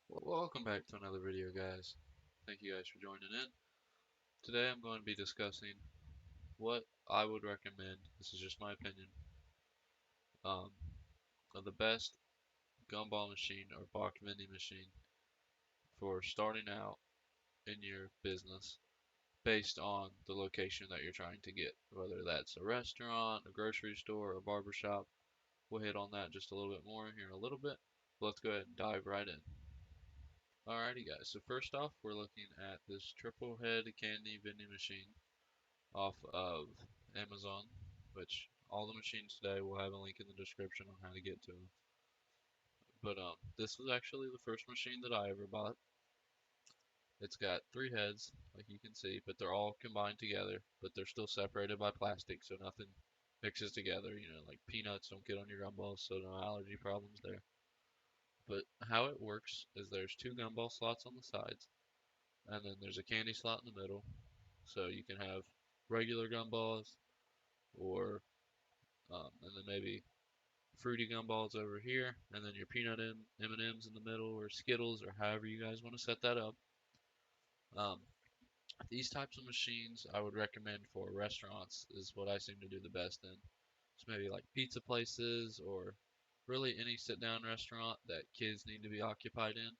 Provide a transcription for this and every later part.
Welcome back to another video, guys. Thank you guys for joining in. Today I'm going to be discussing what I would recommend, this is just my opinion, um, of the best gumball machine or box vending machine for starting out in your business based on the location that you're trying to get. Whether that's a restaurant, a grocery store, or a barber shop. We'll hit on that just a little bit more here in a little bit. Let's go ahead and dive right in. Alrighty guys, so first off we're looking at this triple head candy vending machine off of Amazon, which all the machines today will have a link in the description on how to get to them. But this was actually the first machine that I ever bought. It's got three heads, like you can see, but they're all combined together, but they're still separated by plastic, so nothing mixes together. You know, like peanuts don't get on your gumballs, so no allergy problems there. But how it works is there's two gumball slots on the sides, and then there's a candy slot in the middle, so you can have regular gumballs or and then maybe fruity gumballs over here, and then your peanut M&Ms in the middle, or Skittles, or however you guys want to set that up. Um, these types of machines I would recommend for restaurants is what I seem to do the best in. So maybe like pizza places or really any sit-down restaurant that kids need to be occupied in,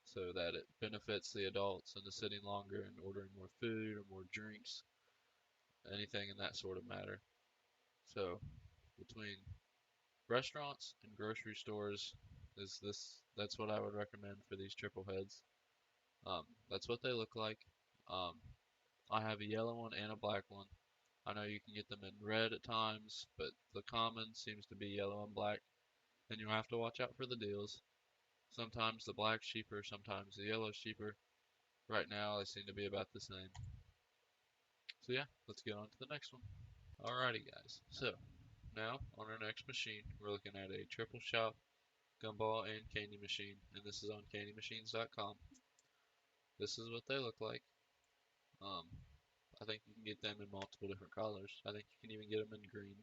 so that it benefits the adults into sitting longer and ordering more food or more drinks, anything in that sort of matter. So between restaurants and grocery stores is that's what I would recommend for these triple heads. That's what they look like. Um, I have a yellow one and a black one. I know you can get them in red at times, but the common seems to be yellow and black, and you'll have to watch out for the deals. Sometimes the black's cheaper, sometimes the yellow's cheaper. Right now they seem to be about the same. So yeah, let's get on to the next one. Alrighty guys, so now on our next machine we're looking at a triple shot gumball and candy machine, and this is on candymachines.com. This is what they look like. Um, I think you can get them in multiple different colors. I think you can even get them in green.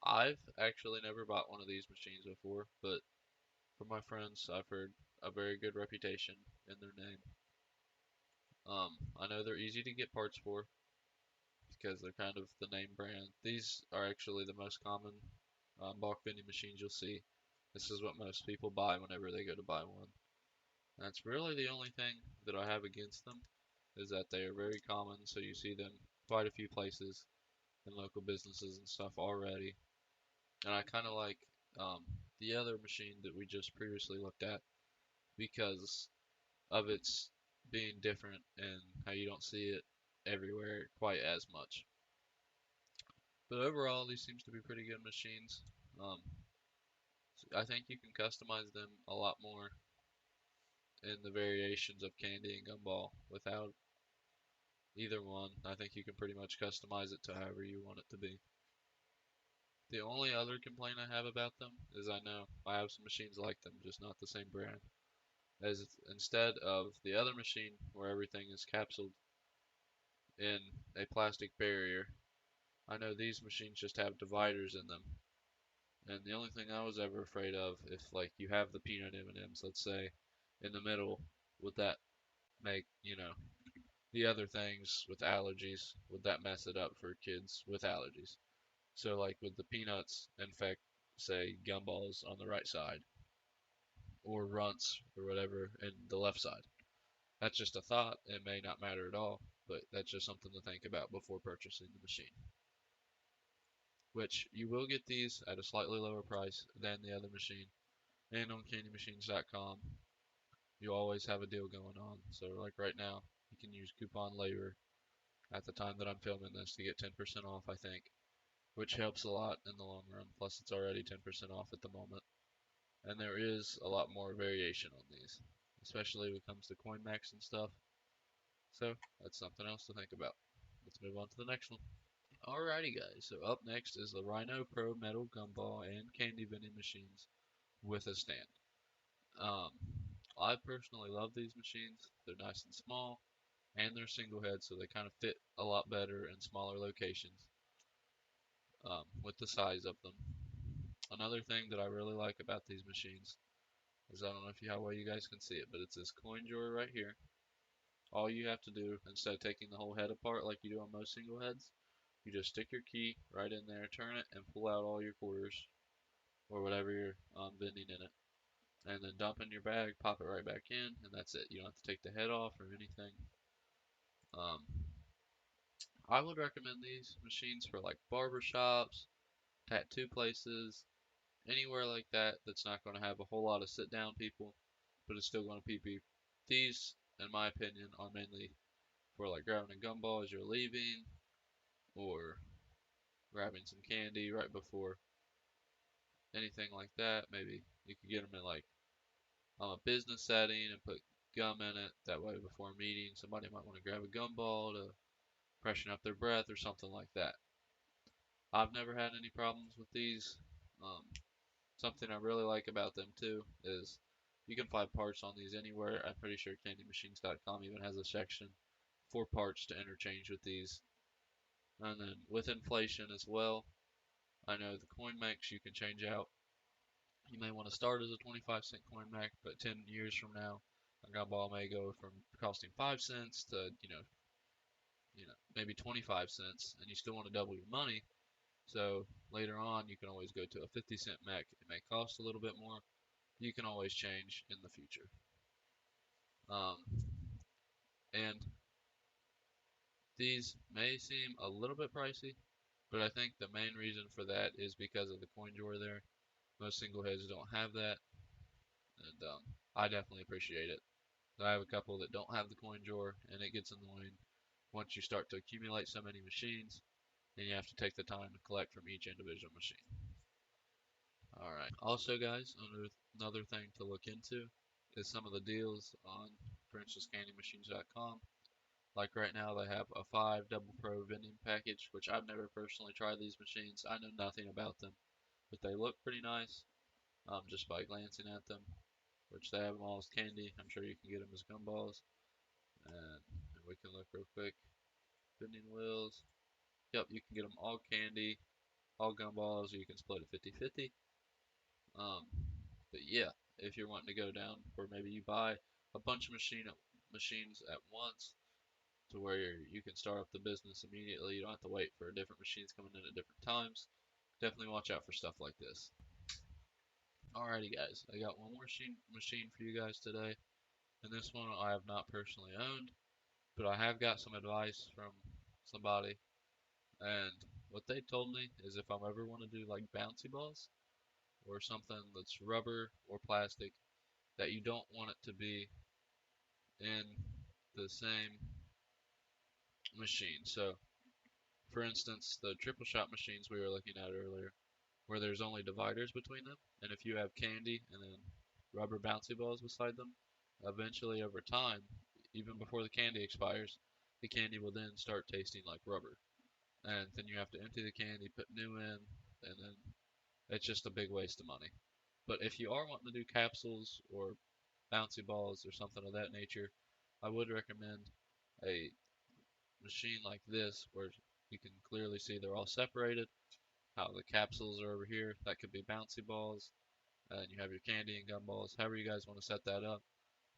I've actually never bought one of these machines before, but from my friends, I've heard a very good reputation in their name. I know they're easy to get parts for because they're kind of the name brand. These are actually the most common bulk vending machines you'll see. This is what most people buy whenever they go to buy one. That's really the only thing that I have against them, is that they are very common, so you see them quite a few places in local businesses and stuff already. And I kind of like um, the other machine that we just previously looked at because of its being different and how you don't see it everywhere quite as much. But overall, these seems to be pretty good machines. Um, I think you can customize them a lot more in the variations of candy and gumball without either one. I think you can pretty much customize it to however you want it to be. The only other complaint I have about them is I know I have some machines like them, just not the same brand. As instead of the other machine where everything is capsuled in a plastic barrier, I know these machines just have dividers in them. And the only thing I was ever afraid of, if like you have the peanut M&Ms, let's say, in the middle, would that make, the other things with allergies, would that mess it up for kids with allergies? So like with the peanuts infect, say, gumballs on the right side, or runts or whatever in the left side. That's just a thought. It may not matter at all, but that's just something to think about before purchasing the machine. Which you will get these at a slightly lower price than the other machine. And on candymachines.com, you always have a deal going on. So like right now, you can use coupon labor at the time that I'm filming this to get 10% off, I think, which helps a lot in the long run. Plus, it's already 10% off at the moment. And there is a lot more variation on these, especially when it comes to CoinMax and stuff. So that's something else to think about. Let's move on to the next one. Alrighty guys, so up next is the Rhino Pro Metal Gumball and Candy Vending Machines with a stand. Um, I personally love these machines. They're nice and small, and they're single head, so they kind of fit a lot better in smaller locations with the size of them. Another thing that I really like about these machines is I don't know if how well you guys can see it, but it's this coin drawer right here. All you have to do, instead of taking the whole head apart like you do on most single heads, you just stick your key right in there, turn it, and pull out all your quarters or whatever you're vending in it. And then dump in your bag, pop it right back in, and that's it. You don't have to take the head off or anything. Um, I would recommend these machines for like barber shops, tattoo places, anywhere like that that's not going to have a whole lot of sit down people, but it's still going to be. These, in my opinion, are mainly for like grabbing a gumball as you're leaving, or grabbing some candy right before anything like that. Maybe you could get them in like a business setting and put gum in it. That way, before a meeting, somebody might want to grab a gumball to freshen up their breath or something like that. I've never had any problems with these. Um, Something I really like about them too is you can find parts on these anywhere. I'm pretty sure CandyMachines.com even has a section for parts to interchange with these. And then with inflation as well, I know the coin mechs you can change out. You may want to start as a 25-cent coin mech, but 10 years from now, a gumball may go from costing 5 cents to maybe 25 cents, and you still want to double your money. So later on, you can always go to a 50-cent mech. It may cost a little bit more. You can always change in the future. Um, and these may seem a little bit pricey, but I think the main reason for that is because of the coin drawer there. Most single heads don't have that, and I definitely appreciate it. I have a couple that don't have the coin drawer, and it gets annoying once you start to accumulate so many machines, and you have to take the time to collect from each individual machine. Alright, also guys, another thing to look into is some of the deals on, for instance, CandyMachines.com. Like right now, they have a 5 Double Pro vending package, which I've never personally tried these machines. I know nothing about them, but they look pretty nice just by glancing at them, which they have them all as candy. I'm sure you can get them as gumballs. And we can look real quick. Vending wheels. Yep, you can get them all candy, all gumballs, or you can split it 50-50. Um, but yeah, if you're wanting to go down where maybe you buy a bunch of machines at once, to where you can start up the business immediately. You don't have to wait for different machines coming in at different times. Definitely watch out for stuff like this. Alrighty guys, I got one more machine for you guys today. And this one I have not personally owned, but I have got some advice from somebody. And what they told me is if I ever want to do like bouncy balls or something that's rubber or plastic, that you don't want it to be in the same machine. So for instance, the triple shot machines we were looking at earlier, where there's only dividers between them, and if you have candy and then rubber bouncy balls beside them, eventually over time, even before the candy expires, the candy will then start tasting like rubber. And then you have to empty the candy, put new in, and then it's just a big waste of money. But if you are wanting to do capsules or bouncy balls or something of that nature, I would recommend a machine like this where you can clearly see they're all separated, how the capsules are over here. That could be bouncy balls, and you have your candy and gumballs, however you guys want to set that up.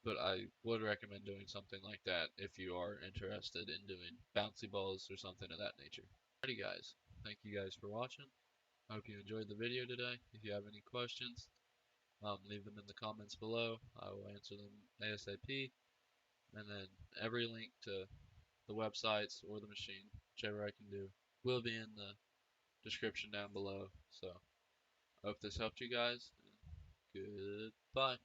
But I would recommend doing something like that if you are interested in doing bouncy balls or something of that nature. Alrighty guys, thank you guys for watching. I hope you enjoyed the video today. If you have any questions, leave them in the comments below. I will answer them ASAP. And then every link to the websites or the machine, whichever I can do, will be in the description down below. So, I hope this helped you guys. Goodbye.